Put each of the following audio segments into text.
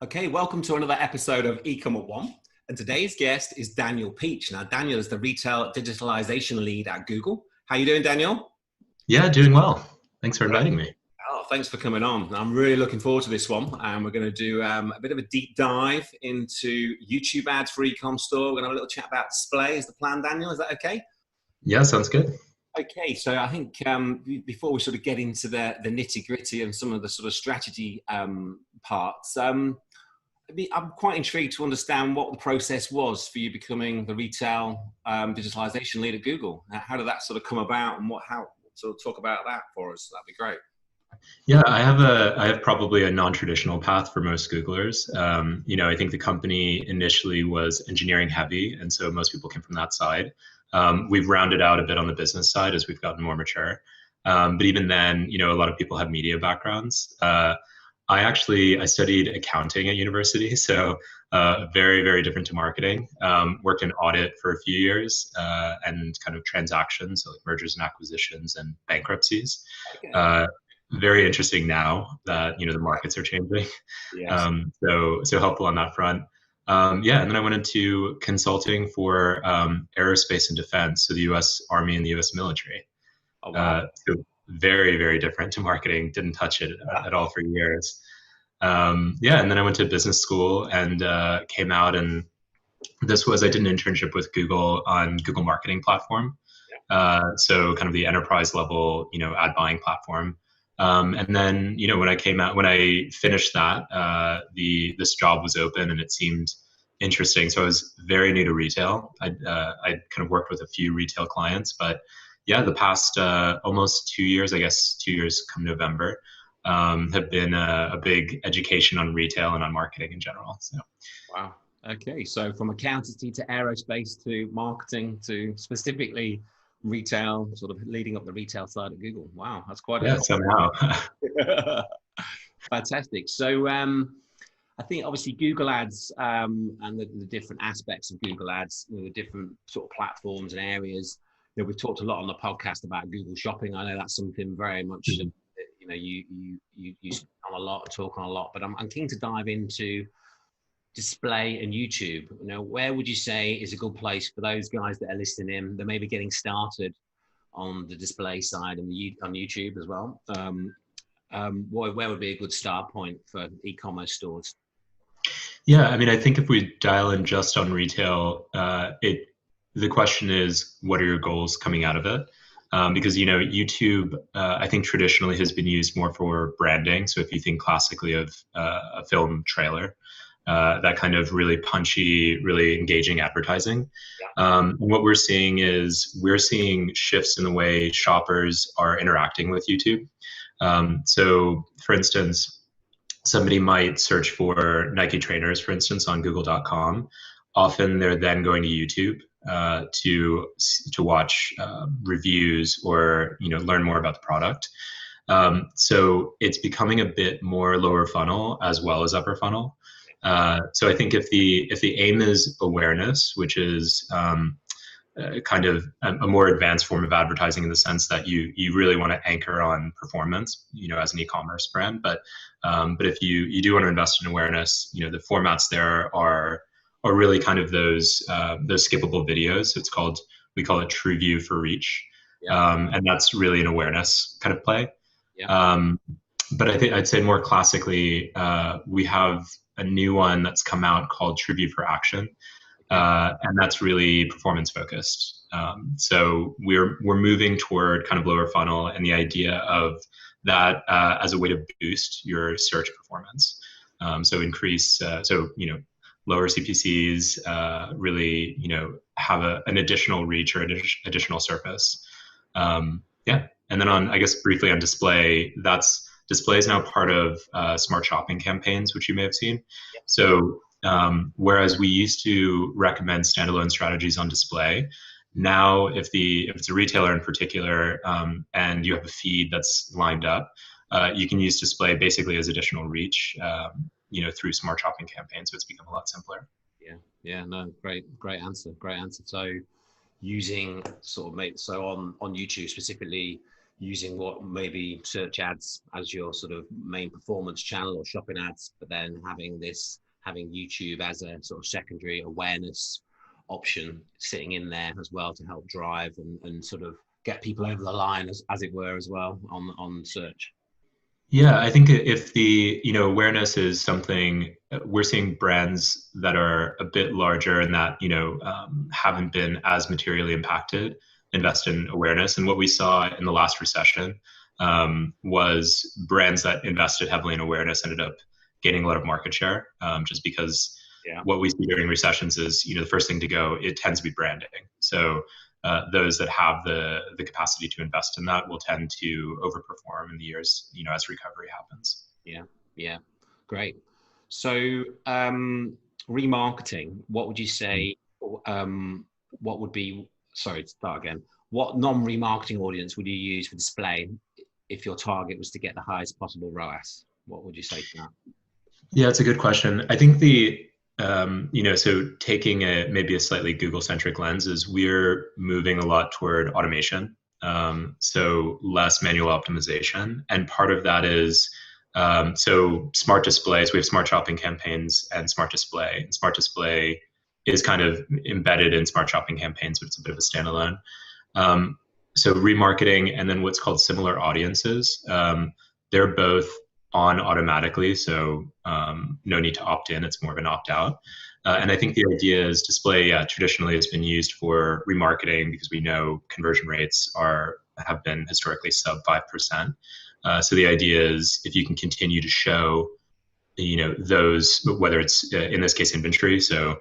Okay, welcome to another episode of eCommerce One. And today's guest is Daniel Peach. Now, Daniel is the Retail Digitalization Lead at Google. How are you doing, Daniel? Yeah, doing well. Thanks for Great. inviting me. Oh, thanks for coming on. I'm really looking forward to this one. And we're going to do a bit of a deep dive into YouTube ads for eCom store. We're going to have a little chat about display. Is the plan, Daniel? Is that okay? Yeah, sounds good. Okay, so I think before we sort of get into the nitty gritty and some of the sort of strategy parts, I'm quite intrigued to understand what the process was for you becoming the retail digitalization lead at Google. How did that sort of come about, and how sort of talk about that for us? That'd be great. Yeah, I have probably a non-traditional path for most Googlers. I think the company initially was engineering heavy, and so most people came from that side. We've rounded out a bit on the business side as we've gotten more mature. But even then, a lot of people have media backgrounds. I studied accounting at university, so very, very different to marketing. Worked in audit for a few years and kind of transactions, so like mergers and acquisitions and bankruptcies. Okay. Very interesting now that the markets are changing. Yes. So helpful on that front. Yeah, and then I went into consulting for aerospace and defense, so the U.S. Army and the U.S. military. Oh wow. So very, very different to marketing. Didn't touch it at all for years. Yeah, and then I went to business school and came out, and I did an internship with Google on Google Marketing Platform. So kind of the enterprise level, ad buying platform. And then, when I finished that, this job was open and it seemed interesting. So I was very new to retail. I'd kind of worked with a few retail clients, but yeah, the past almost 2 years, I guess 2 years come November, have been a big education on retail and on marketing in general. So. Wow. Okay. So from accountancy to aerospace to marketing to specifically retail, sort of leading up the retail side of Google. Wow, that's quite Yeah, somehow. fantastic. So I think obviously Google Ads and the different aspects of Google Ads, the different sort of platforms and areas. We've talked a lot on the podcast about Google Shopping. I know that's something very much you on a lot, talk on a lot. But I'm keen to dive into display and YouTube. Where would you say is a good place for those guys that are listening in? They're maybe getting started on the display side and on YouTube as well. Where would be a good start point for e-commerce stores? Yeah, I mean, I think if we dial in just on retail, the question is, what are your goals coming out of it? Because YouTube, I think traditionally has been used more for branding. So if you think classically of a film trailer, that kind of really punchy, really engaging advertising. And what we're seeing shifts in the way shoppers are interacting with YouTube. So, for instance, somebody might search for Nike trainers, for instance, on Google.com. Often they're then going to YouTube to watch reviews or learn more about the product. So it's becoming a bit more lower funnel as well as upper funnel. So I think if the aim is awareness, which is kind of a more advanced form of advertising in the sense that you really want to anchor on performance, as an e-commerce brand. But if you do want to invest in awareness, the formats there are really kind of those skippable videos. So we call it True View for Reach, and that's really an awareness kind of play. But I'd say more classically, we have a new one that's come out called True View for Action, and that's really performance focused. So we're moving toward kind of lower funnel and the idea of that as a way to boost your search performance. So lower CPCs, really have an additional reach or additional surface. And then I guess briefly on display, display is now part of smart shopping campaigns, which you may have seen. So whereas we used to recommend standalone strategies on display, now if it's a retailer in particular and you have a feed that's lined up, you can use display basically as additional reach, through smart shopping campaigns. So it's become a lot simpler. No, great answer. So using on YouTube specifically, using what maybe search ads as your sort of main performance channel or shopping ads, but then having YouTube as a sort of secondary awareness option sitting in there as well to help drive and sort of get people over the line as it were as well on search. Yeah, I think if the awareness is something, we're seeing brands that are a bit larger and that haven't been as materially impacted invest in awareness. And what we saw in the last recession was brands that invested heavily in awareness ended up gaining a lot of market share, just because what we see during recessions is the first thing to go, it tends to be branding. So those that have the capacity to invest in that will tend to overperform in the years, as recovery happens. Yeah, great. So remarketing, what would you say, what would be, sorry to start again, what non-remarketing audience would you use for display if your target was to get the highest possible ROAS? What would you say to that? Yeah, it's a good question. I think so taking maybe a slightly Google-centric lens is we're moving a lot toward automation. So less manual optimization. And part of that is, so smart displays, we have smart shopping campaigns and smart display. And smart display is kind of embedded in smart shopping campaigns, but it's a bit of a standalone. So remarketing and then what's called similar audiences, they're both on automatically, so no need to opt in, it's more of an opt out. And I think the idea is display traditionally has been used for remarketing because we know conversion rates have been historically sub 5%. So the idea is if you can continue to show those, whether it's in this case inventory, so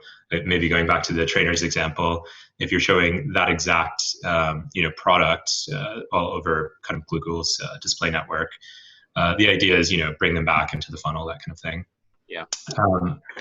maybe going back to the trainers example, if you're showing that exact product all over kind of Google's display network, the idea is bring them back into the funnel, that kind of thing. Yeah.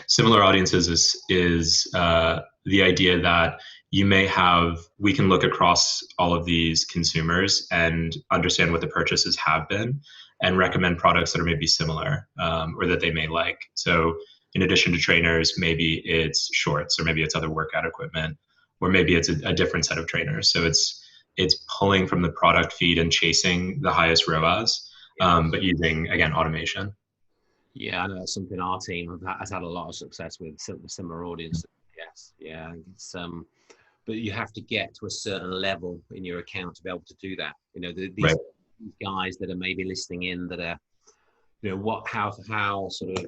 Similar audiences is the idea that we can look across all of these consumers and understand what the purchases have been and recommend products that are maybe similar or that they may like. So in addition to trainers, maybe it's shorts or maybe it's other workout equipment, or maybe it's a different set of trainers. So it's pulling from the product feed and chasing the highest ROAS, but using, again, automation. Yeah, I know that's something our team has had a lot of success with, similar audiences. Yes, yeah. It's but you have to get to a certain level in your account to be able to do that. These guys that are maybe listening in that are, how sort of,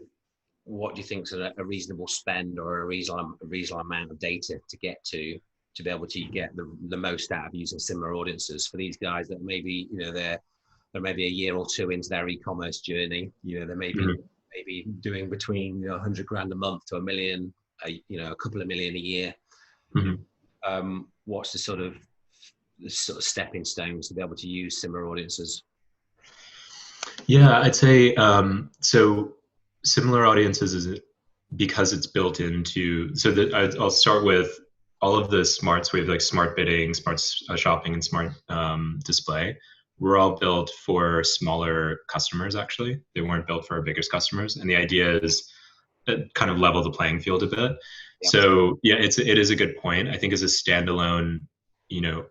what do you think is a reasonable spend or a reasonable amount of data to get to be able to get the most out of using similar audiences for these guys that maybe, they're maybe a year or two into their e-commerce journey, they may be maybe doing between 100 grand a month to $1 million, a couple of million a year. What's the sort of stepping stones to be able to use similar audiences? Yeah, I'd say so. Similar audiences is because it's built into. So I'll start with all of the smarts. We have like smart bidding, smart shopping, and smart display. We're all built for smaller customers. Actually, they weren't built for our biggest customers. And the idea is kind of level the playing field a bit. Yeah. So yeah, it is a good point. I think as a standalone,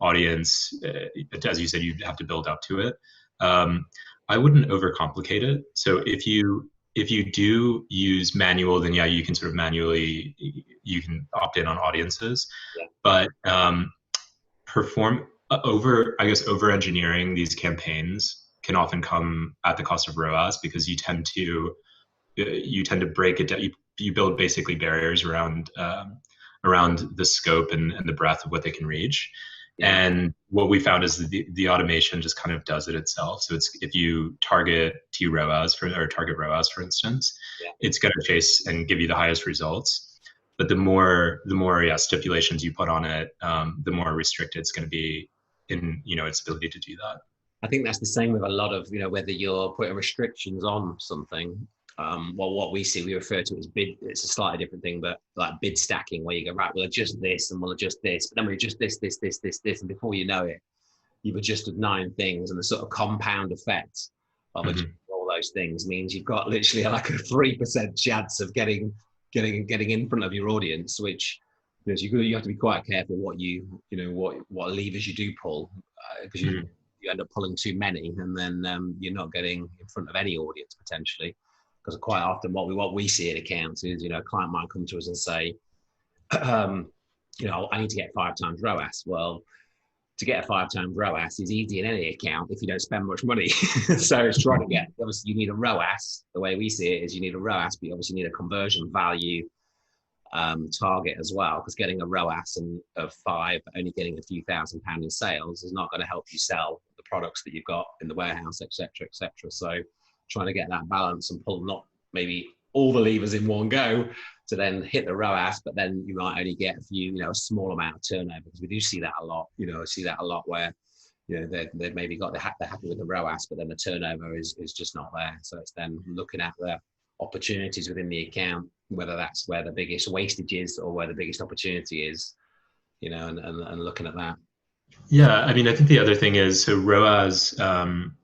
audience, as you said, you have to build up to it. I wouldn't overcomplicate it. So if you do use manual, then yeah, you can sort of manually, you can opt in on audiences, but over engineering these campaigns can often come at the cost of ROAS because you tend to break it down. You build basically barriers around the scope and the breadth of what they can reach. Yeah. And what we found is the automation just kind of does it itself. So it's, if you target ROAS, for instance, it's going to chase and give you the highest results. But the more stipulations you put on it, the more restricted it's going to be in its ability to do that. I think that's the same with a lot of whether you're putting restrictions on something. What we see, we refer to it as bid. It's a slightly different thing, but like bid stacking, where you go, right, we'll adjust this and we'll adjust this, but then we adjust this, and before you know it, you've adjusted 9 things, and the sort of compound effect of adjusting all those things means you've got literally like a 3% chance of getting in front of your audience, which you have to be quite careful what levers you do pull, because you end up pulling too many, and then you're not getting in front of any audience potentially. Because quite often what we see at accounts is, a client might come to us and say, I need to get 5 times ROAS. Well, to get a 5 times ROAS is easy in any account if you don't spend much money. So it's trying to get, obviously you need a ROAS. The way we see it is you need a ROAS, but you obviously need a conversion value target as well, because getting a ROAS of 5, only getting a few £1,000s in sales is not going to help you sell the products that you've got in the warehouse, etc., etc. So trying to get that balance and pull not maybe all the levers in one go to then hit the ROAS, but then you might only get a few, a small amount of turnover, because we do see that a lot. I see that a lot where, they've maybe they're happy with the ROAS, but then the turnover is just not there. So it's then looking at the opportunities within the account, whether that's where the biggest wastage is or where the biggest opportunity is, and looking at that. Yeah, I mean, I think the other thing is, so ROAS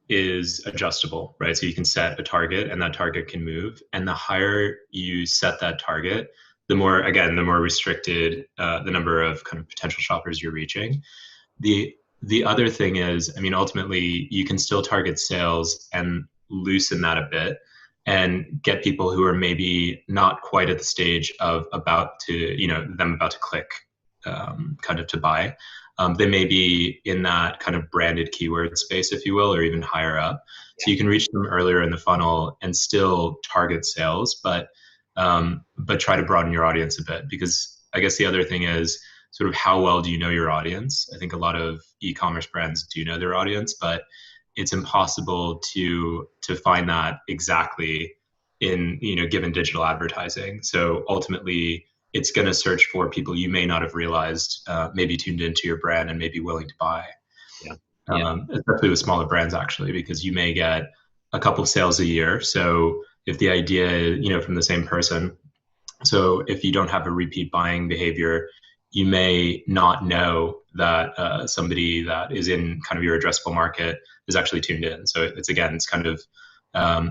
is adjustable, right? So you can set a target and that target can move. And the higher you set that target, the more restricted the number of kind of potential shoppers you're reaching. The other thing is, I mean, ultimately you can still target sales and loosen that a bit and get people who are maybe not quite at the stage of about to click kind of to buy. They may be in that kind of branded keyword space, if you will, or even higher up. So you can reach them earlier in the funnel and still target sales, but try to broaden your audience a bit. Because I guess the other thing is sort of how well do you know your audience? I think a lot of e-commerce brands do know their audience, but it's impossible to find that exactly in, given digital advertising. So ultimately, it's going to search for people you may not have realized, maybe tuned into your brand and may be willing to buy. Especially with smaller brands, actually, because you may get a couple of sales a year. So if the idea, from the same person, so if you don't have a repeat buying behavior, you may not know that somebody that is in kind of your addressable market is actually tuned in. So it's kind of,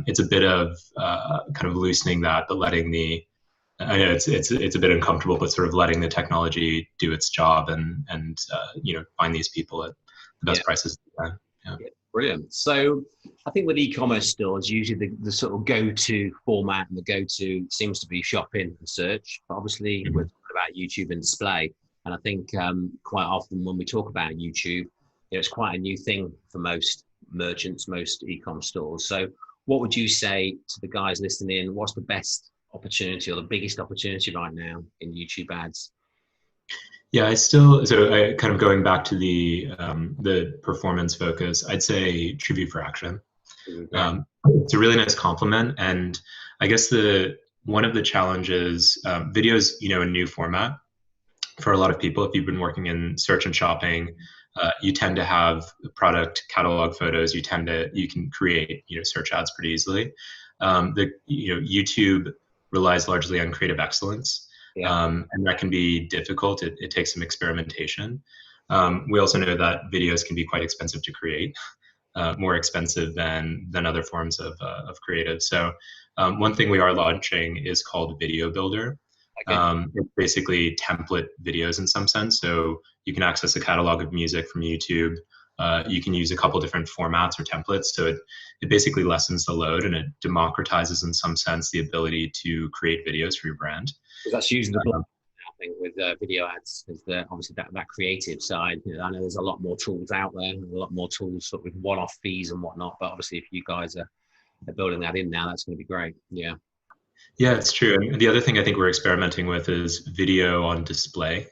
it's a bit of kind of loosening that, but letting I know it's a bit uncomfortable, but sort of letting the technology do its job and find these people at the best prices. Yeah. Brilliant. So I think with e-commerce stores, usually the sort of go-to format and the go-to seems to be shopping and search. But obviously, we're talking about YouTube and display. And I think quite often when we talk about YouTube, it's quite a new thing for most merchants, most e-com stores. So what would you say to the guys listening? What's the best opportunity or the biggest opportunity right now in YouTube ads? Yeah, kind of going back to the performance focus, I'd say true view for action. It's a really nice compliment. And I guess one of the challenges, videos, a new format for a lot of people. If you've been working in search and shopping, you tend to have product catalog photos. You can create, search ads pretty easily. YouTube relies largely on creative excellence. And that can be difficult. It takes some experimentation. We also know that videos can be quite expensive to create, more expensive than other forms of creative. So one thing we are launching is called Video Builder. It's basically template videos in some sense. So you can access a catalog of music from YouTube. You can use a couple different formats or templates. So it basically lessens the load and it democratizes in some sense the ability to create videos for your brand. Because that's using the blog, I think, with video ads, is obviously that creative side. I know there's a lot more tools out there, and a lot more tools sort of with one-off fees and whatnot. But obviously, if you guys are building that in now, that's going to be great. Yeah. Yeah, it's true. And the other thing I think we're experimenting with is video on display.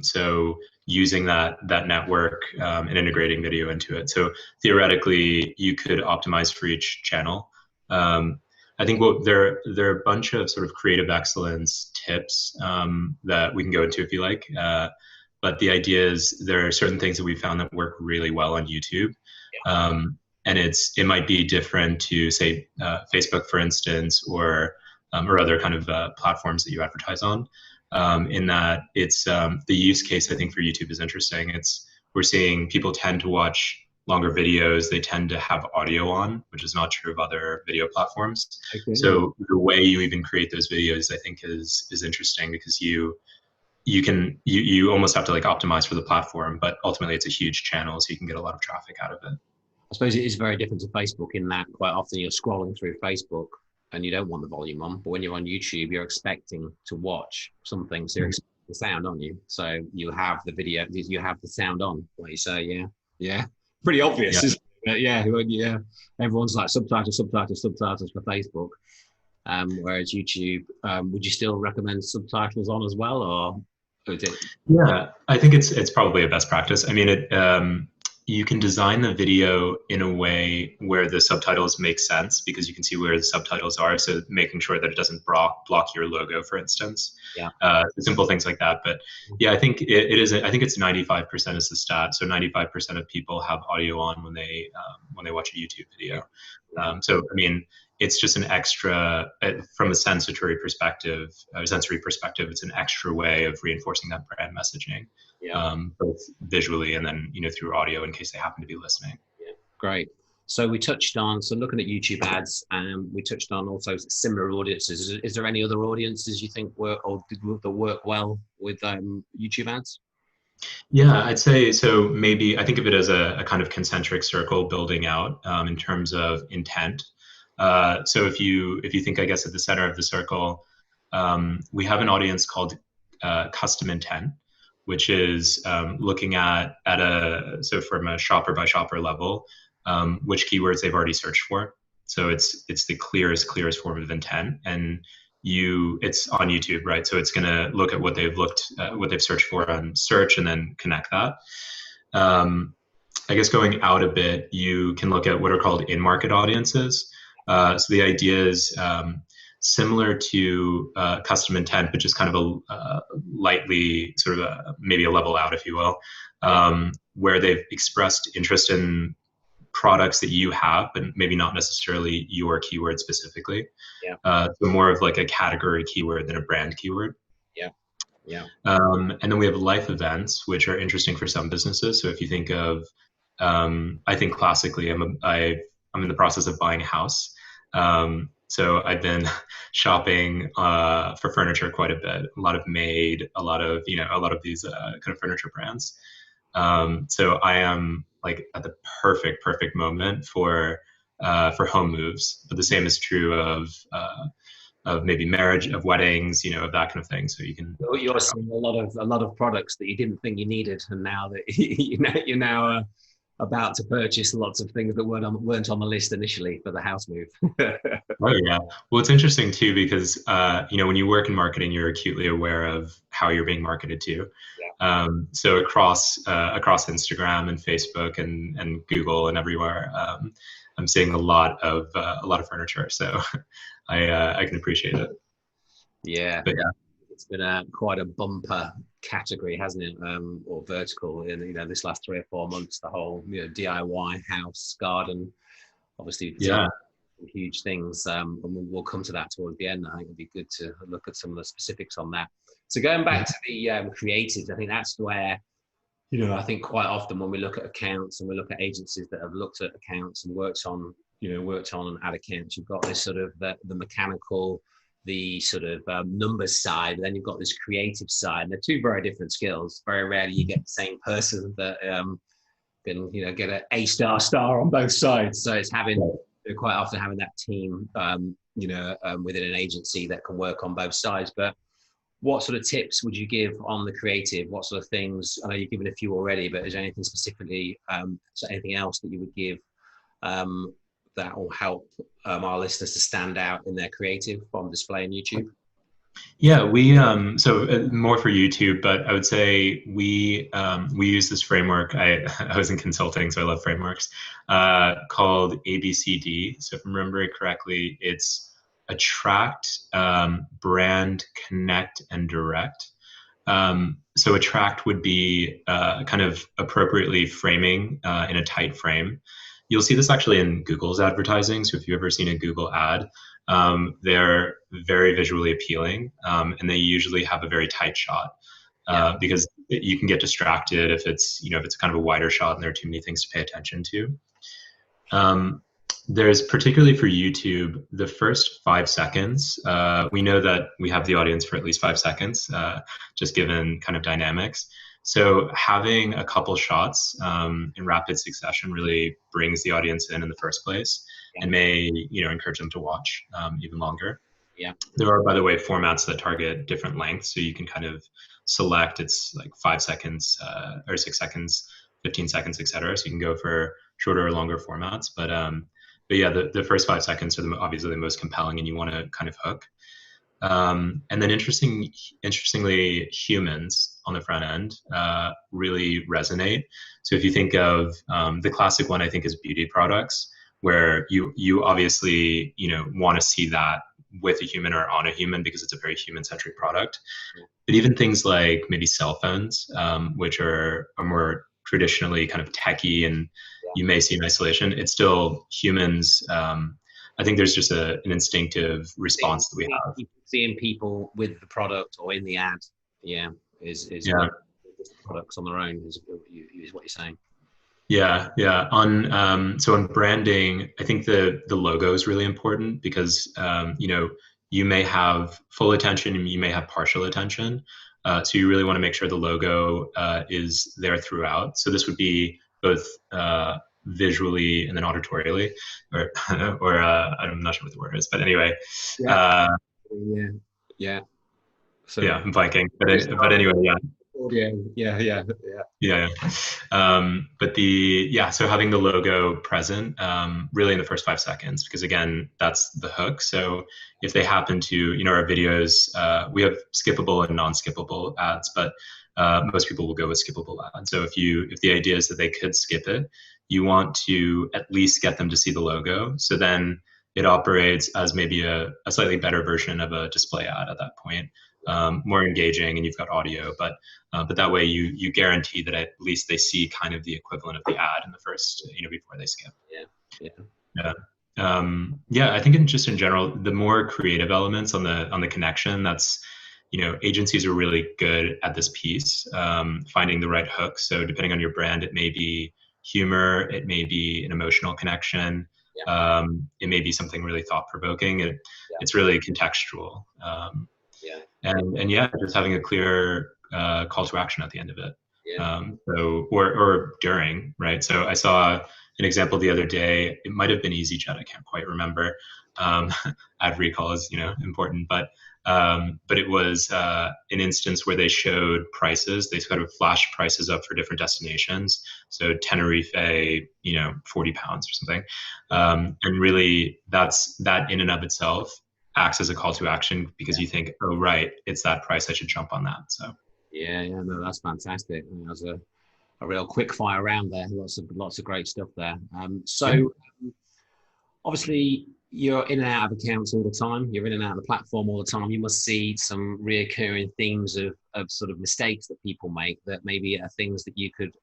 So using that network and integrating video into it. So theoretically, you could optimize for each channel. I think there are a bunch of sort of creative excellence tips that we can go into if you like. But the idea is there are certain things that we found that work really well on YouTube. And it might be different to say Facebook, for instance, or other kind of platforms that you advertise on. In that it's the use case I think for YouTube is interesting. We're seeing people tend to watch longer videos. They tend to have audio on, which is not true of other video platforms. Okay. So the way you even create those videos, I think, is interesting because you you almost have to like optimize for the platform, but ultimately it's a huge channel, so you can get a lot of traffic out of it. I suppose it is very different to Facebook in that quite often you're scrolling through Facebook and you don't want the volume on, but when you're on YouTube, you're expecting to watch something, so you're expecting the sound on you. So you have the video, you have the sound on, like you say, yeah. Pretty obvious, isn't it? Yeah. Everyone's like subtitles for Facebook. Whereas YouTube, would you still recommend subtitles on as well, or is it? Yeah, I think it's probably a best practice. I mean, you can design the video in a way where the subtitles make sense because you can see where the subtitles are. So making sure that it doesn't block your logo, for instance. Yeah. Simple things like that. But yeah, I think it is. I think it's 95% is the stat. So 95% of people have audio on when they watch a YouTube video. So I mean, it's just an extra from a sensory perspective. It's an extra way of reinforcing that brand messaging. Yeah. Both visually and then through audio in case they happen to be listening. Yeah, great. So we touched on looking at YouTube ads, and we touched on also similar audiences. Is there any other audiences you think work well with YouTube ads? Yeah, I'd say so. Maybe I think of it as a kind of concentric circle building out in terms of intent. So if you think, I guess, at the center of the circle, we have an audience called custom intent, which is looking at so from a shopper by shopper level, which keywords they've already searched for. So it's the clearest form of intent, and it's on YouTube, right? So it's going to look at what they've searched for on search and then connect that. I guess going out a bit, you can look at what are called in-market audiences. So the idea is similar to custom intent, but just kind of a lightly sort of maybe a level out, if you will, where they've expressed interest in products that you have, but maybe not necessarily your keyword specifically. So more of like a category keyword than a brand keyword. And then we have life events, which are interesting for some businesses. So if you think of, I think classically, I'm in the process of buying a house. So I've been shopping for furniture quite a bit. A lot of Made, a lot of these kind of furniture brands. So I am like at the perfect moment for home moves. But the same is true of maybe marriage, of weddings, of that kind of thing. So you're seeing a lot of products that you didn't think you needed, and now that you're now about to purchase lots of things that weren't on the list initially for the house move. Oh yeah. Well, it's interesting too because when you work in marketing, you're acutely aware of how you're being marketed to. So across Instagram and Facebook and Google and everywhere, I'm seeing a lot of furniture. So I can appreciate it. Yeah. It's been quite a bumper category, hasn't it? Or vertical in this last 3 or 4 months. The whole DIY house, garden, obviously, huge things. And we'll come to that towards the end. I think it'd be good to look at some of the specifics on that. So going back to the creatives, I think that's where I think quite often when we look at accounts and we look at agencies that have looked at accounts and worked on ad accounts, you've got this sort of the mechanical, the sort of numbers side, but then you've got this creative side, and they're two very different skills. Very rarely you get the same person that can get an A-star on both sides. So it's quite often having that team within an agency that can work on both sides. But what sort of tips would you give on the creative? What sort of things? I know you've given a few already, but is there anything specifically, anything else that you would give that will help our listeners to stand out in their creative on display on YouTube? Yeah, we so more for YouTube, but I would say we use this framework. I was in consulting, so I love frameworks, called ABCD. So if I'm remembering correctly, it's attract, brand, connect, and direct. So attract would be kind of appropriately framing in a tight frame. You'll see this actually in Google's advertising. So if you've ever seen a Google ad, they're very visually appealing, and they usually have a very tight shot because you can get distracted if it's kind of a wider shot and there are too many things to pay attention to. there's particularly for YouTube, the first 5 seconds, we know that we have the audience for at least 5 seconds, just given kind of dynamics. So having a couple shots in rapid succession really brings the audience in the first place, and may, encourage them to watch even longer. Yeah. There are, by the way, formats that target different lengths, so you can kind of select, it's like 5 seconds or 6 seconds, 15 seconds, etc. So you can go for shorter or longer formats, but yeah, the first 5 seconds are obviously the most compelling, and you want to kind of hook. And then interestingly, humans on the front end really resonate. So if you think of the classic one, I think is beauty products, where you obviously want to see that with a human or on a human, because it's a very human-centric product. But even things like maybe cell phones, which are more traditionally kind of techie, and you may see in isolation, it's still humans. I think there's just an instinctive response that we have. Seeing people with the product or in the ad, is products on their own is what you're saying. Yeah. So on branding, I think the logo is really important, because you may have full attention and you may have partial attention. So you really want to make sure the logo is there throughout. So this would be both visually and then auditorially, or I'm not sure what the word is, but anyway. Yeah. So yeah, I'm blanking, but anyway, yeah. Audio, yeah. But so having the logo present really in the first 5 seconds, because again, that's the hook. So if they happen to, our videos, we have skippable and non-skippable ads, but most people will go with skippable ads. So if the idea is that they could skip it, you want to at least get them to see the logo. So then it operates as maybe a slightly better version of a display ad at that point. More engaging, and you've got audio, but that way you guarantee that at least they see kind of the equivalent of the ad in the first, before they skip. I think in general, the more creative elements on the connection, that's, agencies are really good at this piece, finding the right hook. So depending on your brand, it may be humor, it may be an emotional connection, it may be something really thought-provoking. It's really contextual. And just having a clear call to action at the end of it. Or during, right? So I saw an example the other day. It might have been EasyJet. I can't quite remember. Ad recall is, important, but it was an instance where they showed prices. They sort of flashed prices up for different destinations. So Tenerife, 40 pounds or something. And really, that in and of itself acts as a call to action, because you think, oh, right, it's that price, I should jump on that. So no, that's fantastic. That was a real quick fire round there. Lots of great stuff there. Obviously you're in and out of accounts all the time, you're in and out of the platform all the time. You must see some reoccurring themes of sort of mistakes that people make, that maybe are things that you could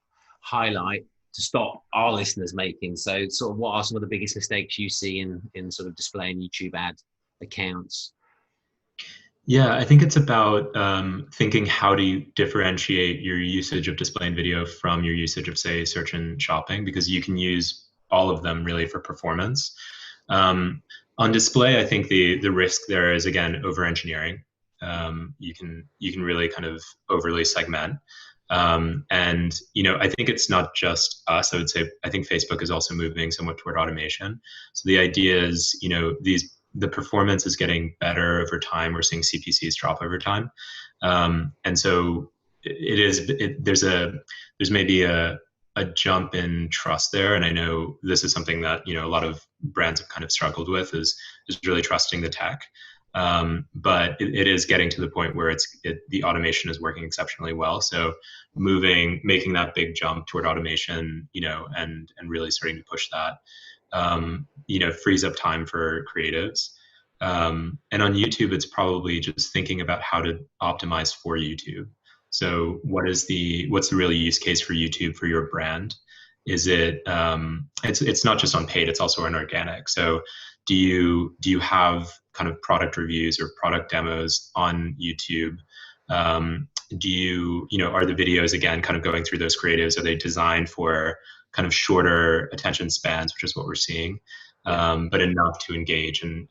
highlight to stop our listeners making. So sort of what are some of the biggest mistakes you see in sort of displaying YouTube ad accounts? Yeah, I think it's about thinking, how do you differentiate your usage of display and video from your usage of, say, search and shopping, because you can use all of them really for performance. On display, I think the risk there is, again, over engineering. You can really kind of overly segment. And I think it's not just us. I would say I think Facebook is also moving somewhat toward automation. So the idea is, the performance is getting better over time. We're seeing CPCs drop over time, and so there's maybe a jump in trust there. And I know this is something that a lot of brands have kind of struggled with, is really trusting the tech. But it is getting to the point where the automation is working exceptionally well. So making that big jump toward automation, and really starting to push that, frees up time for creatives. And on YouTube, it's probably just thinking about how to optimize for YouTube. So what's the real use case for YouTube for your brand? Is it, it's not just on paid, it's also on organic. So do you have kind of product reviews or product demos on YouTube? Are the videos, again, kind of going through those creatives? Are they designed for kind of shorter attention spans, which is what we're seeing? but enough to engage and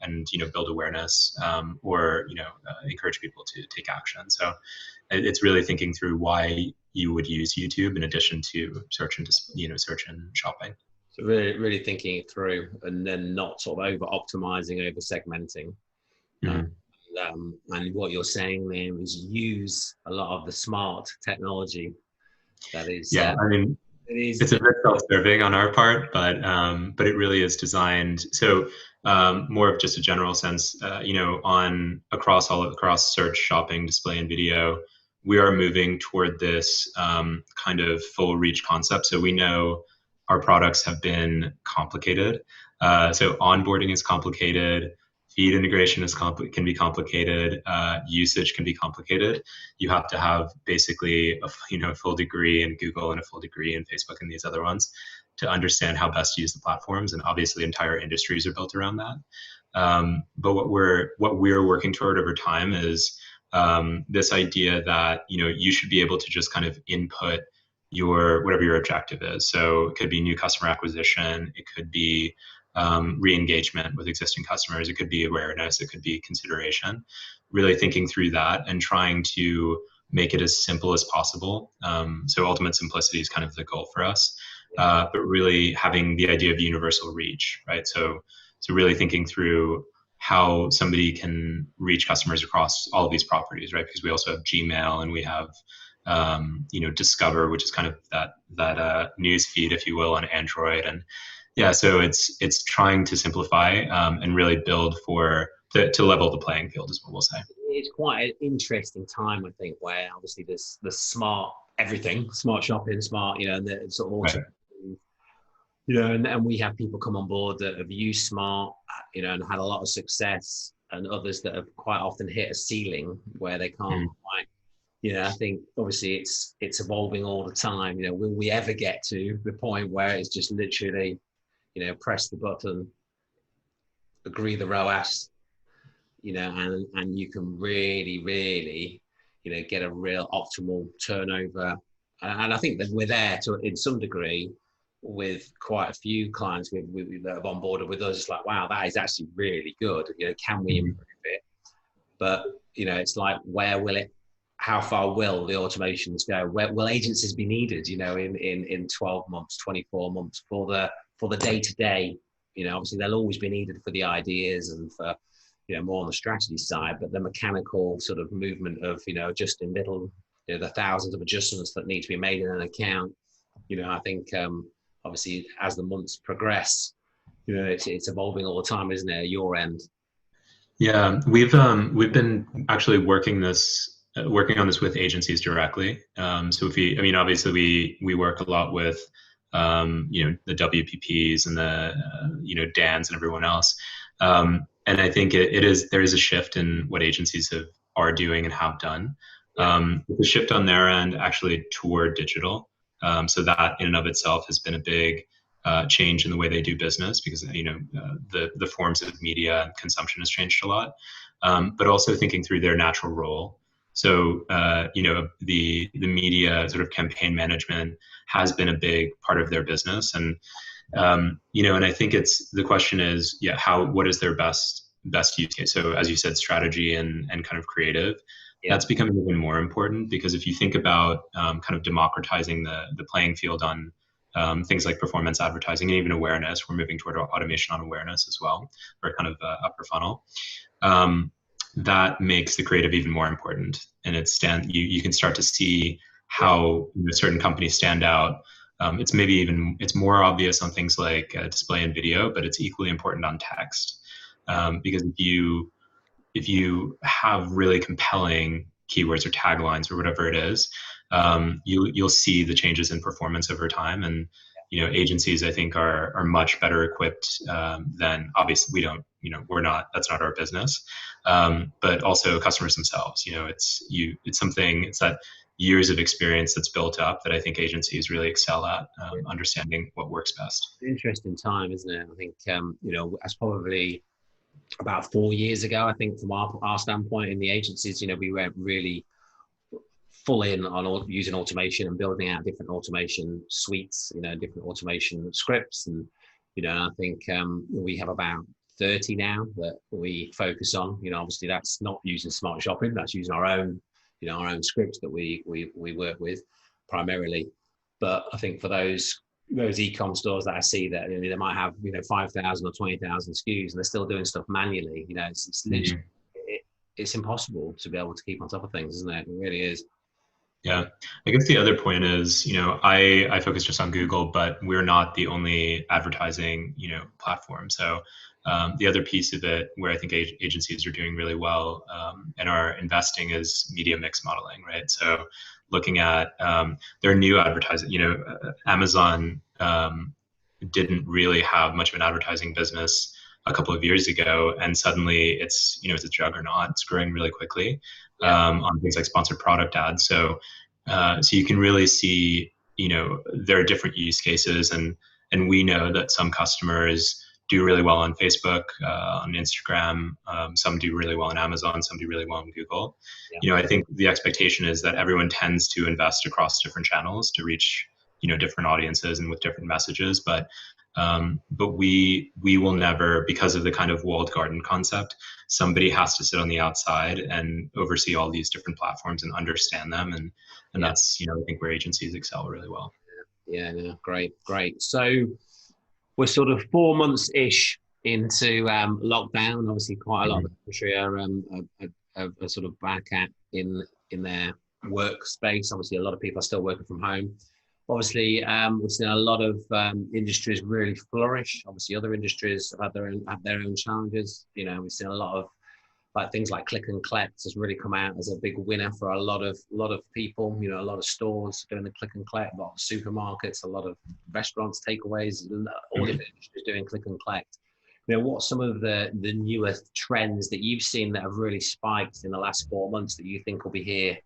build awareness, or encourage people to take action. So it's really thinking through why you would use YouTube in addition to search and search and shopping. So really thinking it through, and then not sort of over optimizing, over segmenting. And what you're saying there is use a lot of the smart technology that is. Yeah, I mean, it's a bit self-serving on our part, but it really is designed. So more of just a general sense, across search, shopping, display, and video, we are moving toward this kind of full reach concept. So we know our products have been complicated. So onboarding is complicated. Feed integration can be complicated. Usage can be complicated. You have to have basically a full degree in Google and a full degree in Facebook and these other ones to understand how best to use the platforms. And obviously, entire industries are built around that. But what we're working toward over time is this idea that you should be able to just kind of input whatever your objective is. So it could be new customer acquisition. It could be re-engagement with existing customers. It could be awareness. It could be consideration. Really thinking through that and trying to make it as simple as possible. So ultimate simplicity is kind of the goal for us, but really having the idea of universal reach, right? So really thinking through how somebody can reach customers across all of these properties, right? Because we also have Gmail and we have Discover, which is kind of that news feed, if you will, on Android. And yeah, so it's trying to simplify and really build to level the playing field, is what we'll say. It's quite an interesting time, I think, where obviously there's the smart everything, smart shopping, smart, and the sort of auto, right. And we have people come on board that have used smart, and had a lot of success, and others that have quite often hit a ceiling where they can't quite. I think obviously it's evolving all the time. Will we ever get to the point where it's just literally, press the button, agree the ROAS, and you can really, get a real optimal turnover. And I think that we're there in some degree with quite a few clients that have onboarded with us. It's like, wow, that is actually really good. Can we improve it? But, it's like, how far will the automations go? Where will agencies be needed, in 12 months, 24 months for the day-to-day? Obviously they'll always be needed for the ideas and for, more on the strategy side, but the mechanical sort of movement of, adjusting the thousands of adjustments that need to be made in an account. I think, obviously as the months progress, it's evolving all the time, isn't it, at your end? Yeah, we've been actually working on this with agencies directly. So obviously we work a lot with, the WPPs and the, DANs and everyone else. And I think there is a shift in what agencies are doing and have done. The shift on their end actually toward digital. So that in and of itself has been a big change in the way they do business, because the forms of media and consumption has changed a lot, but also thinking through their natural role. So the media sort of campaign management has been a big part of their business, and and I think the question is, what is their best use case? So as you said, strategy and kind of creative. That's becoming even more important, because if you think about kind of democratizing the playing field on things like performance advertising and even awareness, we're moving toward automation on awareness as well, or kind of upper funnel. That makes the creative even more important, and you can start to see how certain companies stand out. It's more obvious on things like display and video, but it's equally important on text, because if you have really compelling keywords or taglines or whatever it is, you'll see the changes in performance over time. And agencies, I think, are much better equipped than, obviously that's not our business, but also customers themselves. It's that years of experience that's built up that I think agencies really excel at, understanding what works best. Interesting time, isn't it? I think that's probably about 4 years ago. I think from our standpoint in the agencies, we went really full in on using automation and building out different automation suites, different automation scripts and I think we have about 30 now that we focus on. Obviously that's not using smart shopping, that's using our own, our own scripts that we work with primarily. But I think for those e-com stores that I see that they might have 5,000 or 20,000 SKUs and they're still doing stuff manually. It's literally it's impossible to be able to keep on top of things, isn't it? It really is. Yeah, I guess the other point is, I focus just on Google, but we're not the only advertising, platform. So the other piece of it where I think agencies are doing really well and are investing is media mix modeling, right? So looking at their new advertising, Amazon didn't really have much of an advertising business a couple of years ago, and suddenly it's a juggernaut. It's growing really quickly on things like sponsored product ads. So you can really see there are different use cases, and we know that some customers do really well on Facebook, on Instagram. Some do really well on Amazon. Some do really well on Google. I think the expectation is that everyone tends to invest across different channels to reach different audiences and with different messages, but we will never, because of the kind of walled garden concept, somebody has to sit on the outside and oversee all these different platforms and understand them, and that's I think where agencies excel really well. Great. So we're sort of 4 months ish into lockdown. Obviously quite a lot of the country are sort of back in their workspace. Obviously a lot of people are still working from home. Obviously, we've seen a lot of industries really flourish. Obviously, other industries have their own challenges. We've seen a lot of things like click and collect has really come out as a big winner for a lot of people. A lot of stores doing the click and collect, a lot of supermarkets, a lot of restaurants, takeaways, all different industries doing click and collect. What's some of the newest trends that you've seen that have really spiked in the last 4 months that you think will be here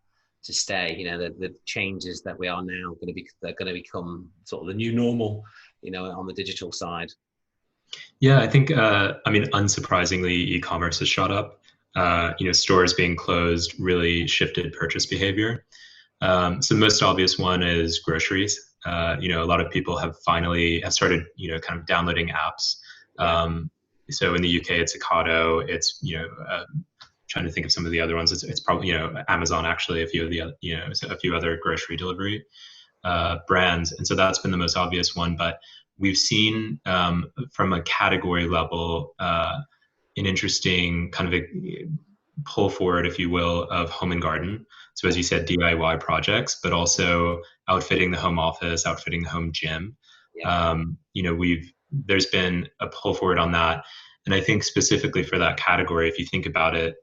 to stay? The changes that we are now going to become sort of the new normal, on the digital side. Yeah, I think unsurprisingly, e-commerce has shot up. Stores being closed really shifted purchase behavior. So the most obvious one is groceries. A lot of people have started kind of downloading apps. So in the UK, it's Ocado. It's trying to think of some of the other ones. It's probably Amazon, actually, a few of the a few other grocery delivery brands, and so that's been the most obvious one. But we've seen from a category level an interesting kind of a pull forward, if you will, of home and garden. So as you said, DIY projects, but also outfitting the home office, outfitting the home gym. There's been a pull forward on that. And I think specifically for that category, if you think about it,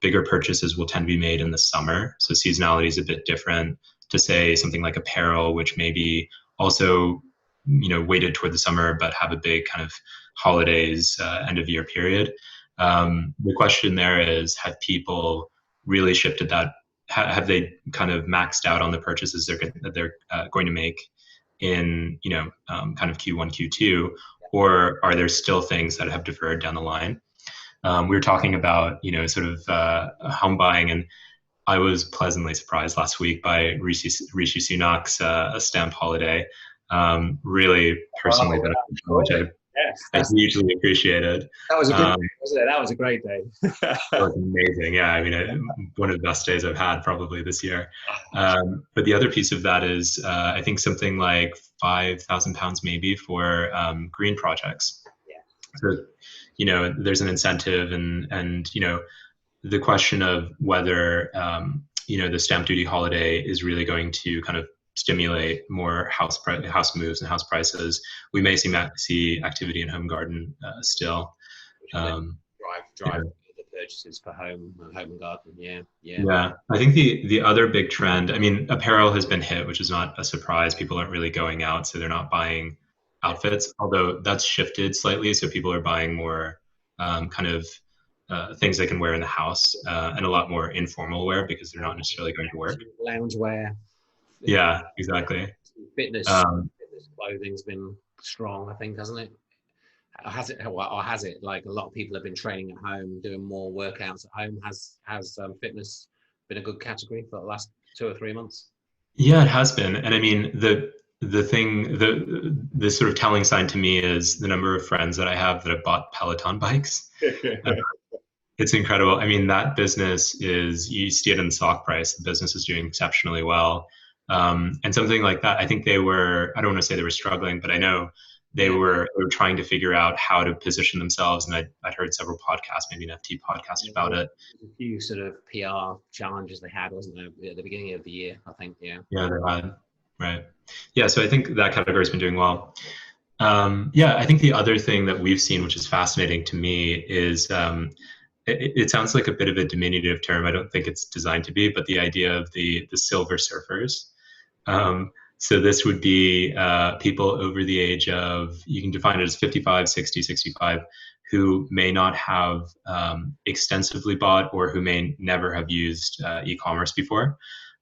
bigger purchases will tend to be made in the summer. So seasonality is a bit different to say something like apparel, which may be also, weighted toward the summer, but have a big kind of holidays, end of year period. The question there is, have people really shifted that? Have they kind of maxed out on the purchases they're going to make in, kind of Q1, Q2? Or are there still things that have deferred down the line? We were talking about, sort of home buying, and I was pleasantly surprised last week by Rishi Sunak's stamp holiday. Really personally beneficial, which I hugely appreciated. That was a good day, wasn't it? That was a great day. That was amazing. Yeah, one of the best days I've had probably this year. But the other piece of that is, I think something like £5,000 maybe for green projects. So, there's an incentive, and the question of whether the stamp duty holiday is really going to kind of stimulate more house moves and house prices. We may see activity in home garden still. Drive the purchases for home and garden. Yeah. I think the other big trend, apparel has been hit, which is not a surprise. People aren't really going out, so they're not buying outfits, although that's shifted slightly. So people are buying more kind of things they can wear in the house, and a lot more informal wear because they're not necessarily going to work. Loungewear. Yeah, exactly. Fitness clothing's been strong, I think, hasn't it? Has it? Like, a lot of people have been training at home, doing more workouts at home. Has fitness been a good category for the last 2 or 3 months? Yeah, it has been. And the sort of telling sign to me is the number of friends that I have that have bought Peloton bikes. It's incredible. I mean, that business is, you see it in the stock price. The business is doing exceptionally well. And something like that, I think they were, I don't want to say they were struggling, but I know they were trying to figure out how to position themselves. And I'd heard several podcasts, maybe an FT podcast about it. A few sort of PR challenges they had, wasn't there, at the beginning of the year, I think, yeah. Yeah, they had, right. Yeah, so I think that category has been doing well. Yeah, I think the other thing that we've seen, which is fascinating to me, is it sounds like a bit of a diminutive term. I don't think it's designed to be, but the idea of the silver surfers. So this would be people over the age of, you can define it as 55, 60, 65, who may not have extensively bought or who may never have used e-commerce before.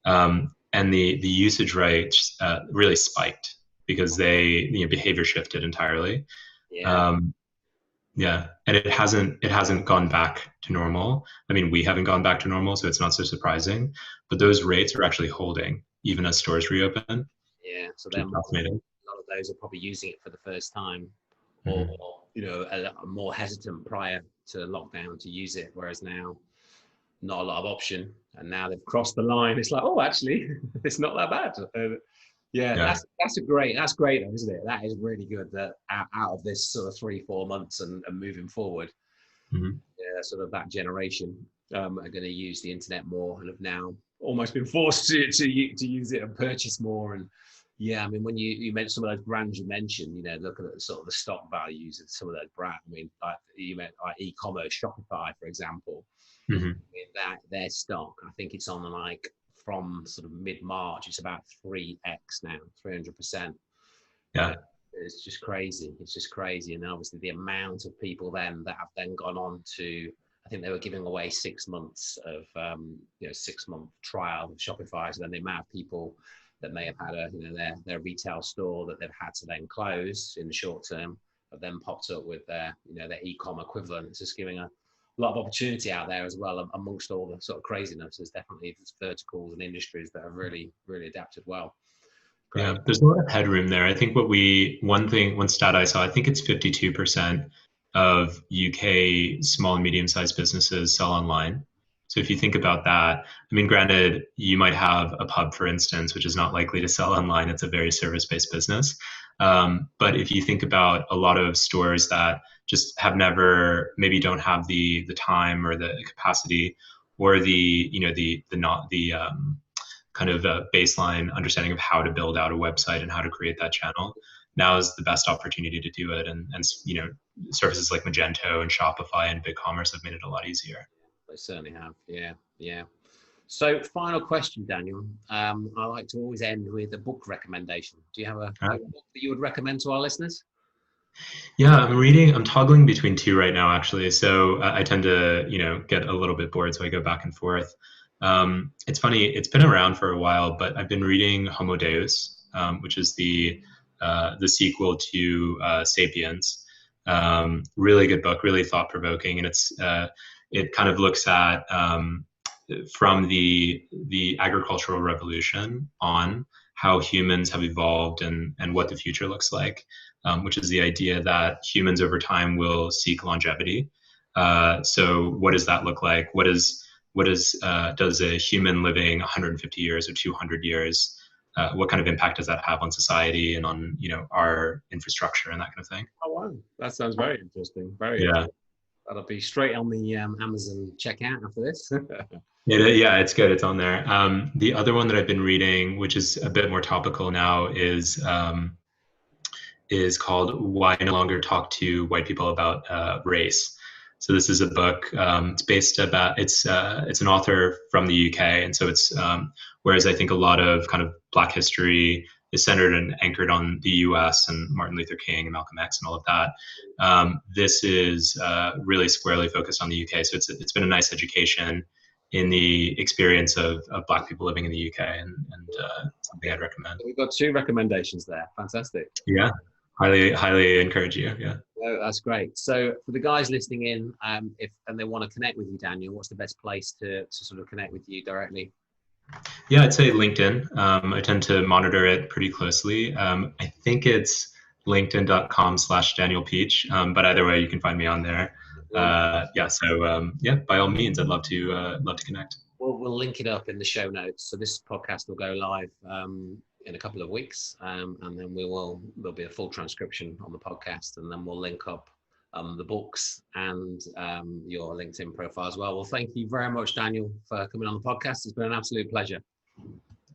And the usage rates really spiked because behavior shifted entirely. Yeah. Yeah, and it hasn't gone back to normal. I mean, we haven't gone back to normal, so it's not so surprising. But those rates are actually holding even as stores reopen. Yeah, so then a lot of those are probably using it for the first time, or more hesitant prior to lockdown to use it, whereas now not a lot of option, and now they've crossed the line. It's like, oh, actually, it's not that bad. That's great though, isn't it? That is really good that out of this sort of 3-4 months and moving forward, sort of that generation are going to use the internet more and have now almost been forced to use it and purchase more. And I mean, when you mentioned some of those brands you mentioned, look at sort of the stock values of some of those brands. I mean, like you meant like eCommerce, Shopify, for example. I mean, that their stock, I think it's on like, from sort of mid-March, it's about 3x now, 300%. Yeah. It's just crazy. And obviously the amount of people then that have then gone on to, I think they were giving away 6 months of, 6-month trial of Shopify. So then the amount of people that may have had their retail store that they've had to then close in the short term have then popped up with their e-com equivalent. It's just giving a lot of opportunity out there as well amongst all the sort of craziness. There's definitely verticals and industries that have really, really adapted well. Great. Yeah, there's a lot of headroom there. I think one stat I saw, I think it's 52% of UK small and medium-sized businesses sell online. So if you think about that, I mean, granted, you might have a pub, for instance, which is not likely to sell online. It's a very service-based business. But if you think about a lot of stores that just have never, maybe don't have the time or the capacity or the kind of baseline understanding of how to build out a website and how to create that channel, now is the best opportunity to do it. And services like Magento and Shopify and BigCommerce have made it a lot easier. They certainly have. Yeah. So I'm question, Daniel. I like to always end with a book recommendation. Do you have a book that you would recommend to our listeners? Yeah, I'm toggling between two right now, actually. So I tend to, get a little bit bored, so I go back and forth. It's funny, it's been around for a while, but I've been reading Homo Deus, which is the sequel to Sapiens. Really good book, really thought-provoking, and it kind of looks at from the agricultural revolution on how humans have evolved and what the future looks like, which is the idea that humans over time will seek longevity. So what does that look like? Does a human living 150 years or 200 years, what kind of impact does that have on society and on our infrastructure and that kind of thing? Oh wow, that sounds very interesting. Interesting. That'll be straight on the Amazon checkout after this. Yeah, it's good. It's on there. The other one that I've been reading, which is a bit more topical now, is called "Why No Longer Talk to White People About Race." So this is a book. It's an author from the UK, and so it's whereas I think a lot of kind of Black history is centered and anchored on the US and Martin Luther King and Malcolm X and all of that. This is really squarely focused on the UK. So it's been a nice education in the experience of Black people living in the UK, and something I'd recommend. We've got 2 recommendations there. Fantastic. Yeah, highly encourage you. Yeah. Oh, that's great. So for the guys listening in, if they want to connect with you, Daniel, what's the best place to sort of connect with you directly? Yeah, I'd say LinkedIn. I tend to monitor it pretty closely. I think it's linkedin.com/Daniel Peach. But either way, you can find me on there. Yeah. So yeah, by all means, I'd love to connect. We'll link it up in the show notes. So this podcast will go live in a couple of weeks, and then there'll be a full transcription on the podcast, and then we'll link up the books and your LinkedIn profile as well. Well, thank you very much, Daniel, for coming on the podcast. It's been an absolute pleasure.